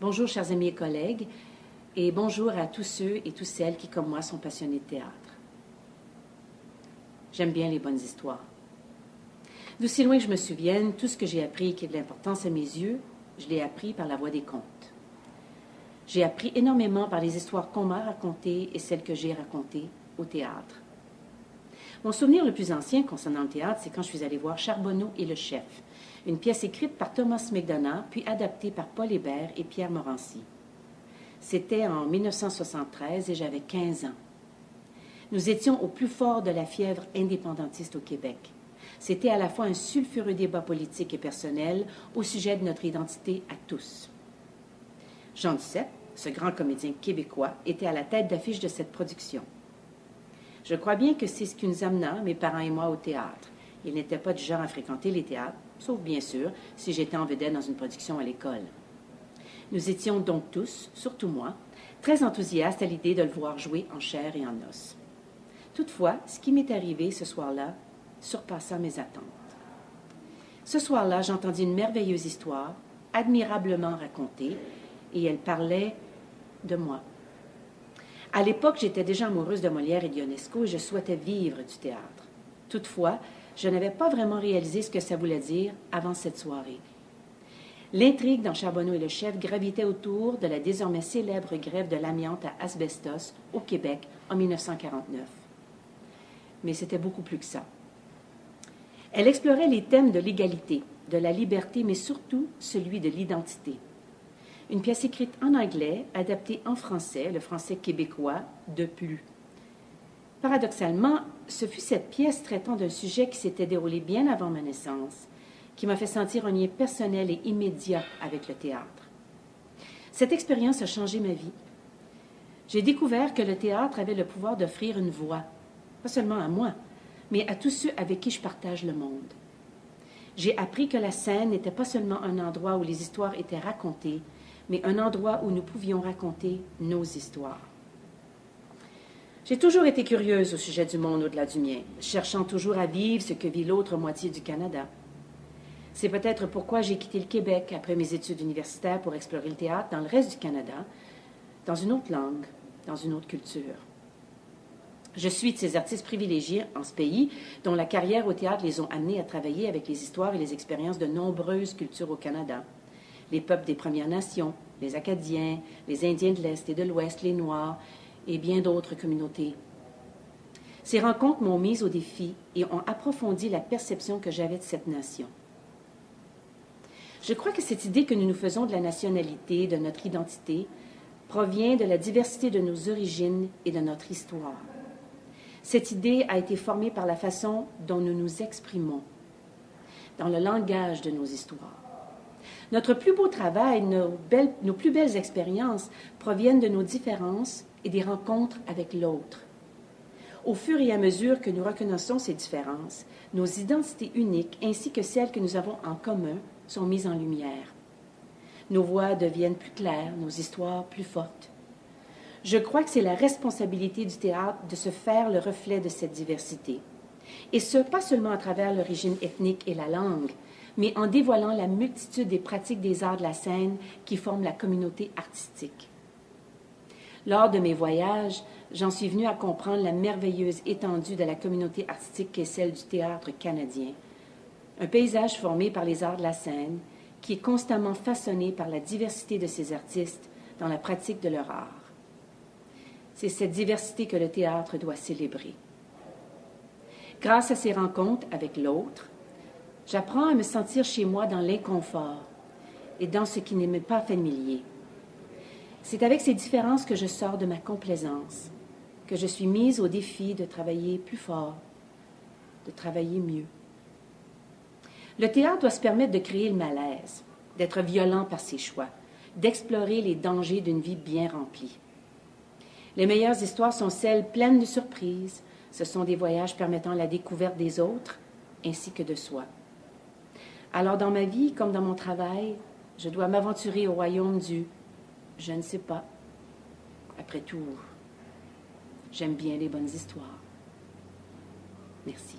Bonjour, chers amis et collègues, et bonjour à tous ceux et toutes celles qui, comme moi, sont passionnés de théâtre. J'aime bien les bonnes histoires. D'aussi loin que je me souvienne, tout ce que j'ai appris et qui a de l'importance à mes yeux, je l'ai appris par la voie des contes. J'ai appris énormément par les histoires qu'on m'a racontées et celles que j'ai racontées au théâtre. Mon souvenir le plus ancien concernant le théâtre, c'est quand je suis allée voir Charbonneau et le chef, une pièce écrite par Thomas McDonagh, puis adaptée par Paul Hébert et Pierre Morancy. C'était en 1973 et j'avais 15 ans. Nous étions au plus fort de la fièvre indépendantiste au Québec. C'était à la fois un sulfureux débat politique et personnel au sujet de notre identité à tous. Jean Duceppe, ce grand comédien québécois, était à la tête d'affiche de cette production. Je crois bien que c'est ce qui nous amena, mes parents et moi, au théâtre. Ils n'étaient pas du genre à fréquenter les théâtres, sauf bien sûr si j'étais en vedette dans une production à l'école. Nous étions donc tous, surtout moi, très enthousiastes à l'idée de le voir jouer en chair et en os. Toutefois, ce qui m'est arrivé ce soir-là surpassa mes attentes. Ce soir-là, j'entendis une merveilleuse histoire, admirablement racontée, et elle parlait de moi. À l'époque, j'étais déjà amoureuse de Molière et d'Ionesco et je souhaitais vivre du théâtre. Toutefois, je n'avais pas vraiment réalisé ce que ça voulait dire avant cette soirée. L'intrigue dans Charbonneau et le chef gravitait autour de la désormais célèbre grève de l'amiante à Asbestos, au Québec, en 1949. Mais c'était beaucoup plus que ça. Elle explorait les thèmes de l'égalité, de la liberté, mais surtout celui de l'identité. Une pièce écrite en anglais, adaptée en français, le français québécois, de plus. Paradoxalement, ce fut cette pièce traitant d'un sujet qui s'était déroulé bien avant ma naissance, qui m'a fait sentir un lien personnel et immédiat avec le théâtre. Cette expérience a changé ma vie. J'ai découvert que le théâtre avait le pouvoir d'offrir une voix, pas seulement à moi, mais à tous ceux avec qui je partage le monde. J'ai appris que la scène n'était pas seulement un endroit où les histoires étaient racontées, mais un endroit où nous pouvions raconter nos histoires. J'ai toujours été curieuse au sujet du monde au-delà du mien, cherchant toujours à vivre ce que vit l'autre moitié du Canada. C'est peut-être pourquoi j'ai quitté le Québec après mes études universitaires pour explorer le théâtre dans le reste du Canada, dans une autre langue, dans une autre culture. Je suis de ces artistes privilégiés en ce pays dont la carrière au théâtre les ont amenés à travailler avec les histoires et les expériences de nombreuses cultures au Canada. Les peuples des Premières Nations, les Acadiens, les Indiens de l'Est et de l'Ouest, les Noirs et bien d'autres communautés. Ces rencontres m'ont mise au défi et ont approfondi la perception que j'avais de cette nation. Je crois que cette idée que nous nous faisons de la nationalité, de notre identité, provient de la diversité de nos origines et de notre histoire. Cette idée a été formée par la façon dont nous nous exprimons, dans le langage de nos histoires. Notre plus beau travail, nos plus belles expériences proviennent de nos différences et des rencontres avec l'autre. Au fur et à mesure que nous reconnaissons ces différences, nos identités uniques ainsi que celles que nous avons en commun sont mises en lumière. Nos voix deviennent plus claires, nos histoires plus fortes. Je crois que c'est la responsabilité du théâtre de se faire le reflet de cette diversité. Et ce, pas seulement à travers l'origine ethnique et la langue, mais en dévoilant la multitude des pratiques des arts de la scène qui forment la communauté artistique. Lors de mes voyages, j'en suis venue à comprendre la merveilleuse étendue de la communauté artistique qu'est celle du théâtre canadien. Un paysage formé par les arts de la scène qui est constamment façonné par la diversité de ces artistes dans la pratique de leur art. C'est cette diversité que le théâtre doit célébrer. Grâce à ces rencontres avec l'autre, j'apprends à me sentir chez moi dans l'inconfort et dans ce qui ne m'est pas familier. C'est avec ces différences que je sors de ma complaisance, que je suis mise au défi de travailler plus fort, de travailler mieux. Le théâtre doit se permettre de créer le malaise, d'être violent par ses choix, d'explorer les dangers d'une vie bien remplie. Les meilleures histoires sont celles pleines de surprises. Ce sont des voyages permettant la découverte des autres ainsi que de soi. Alors dans ma vie, comme dans mon travail, je dois m'aventurer au royaume du « je ne sais pas ». Après tout, j'aime bien les bonnes histoires. Merci.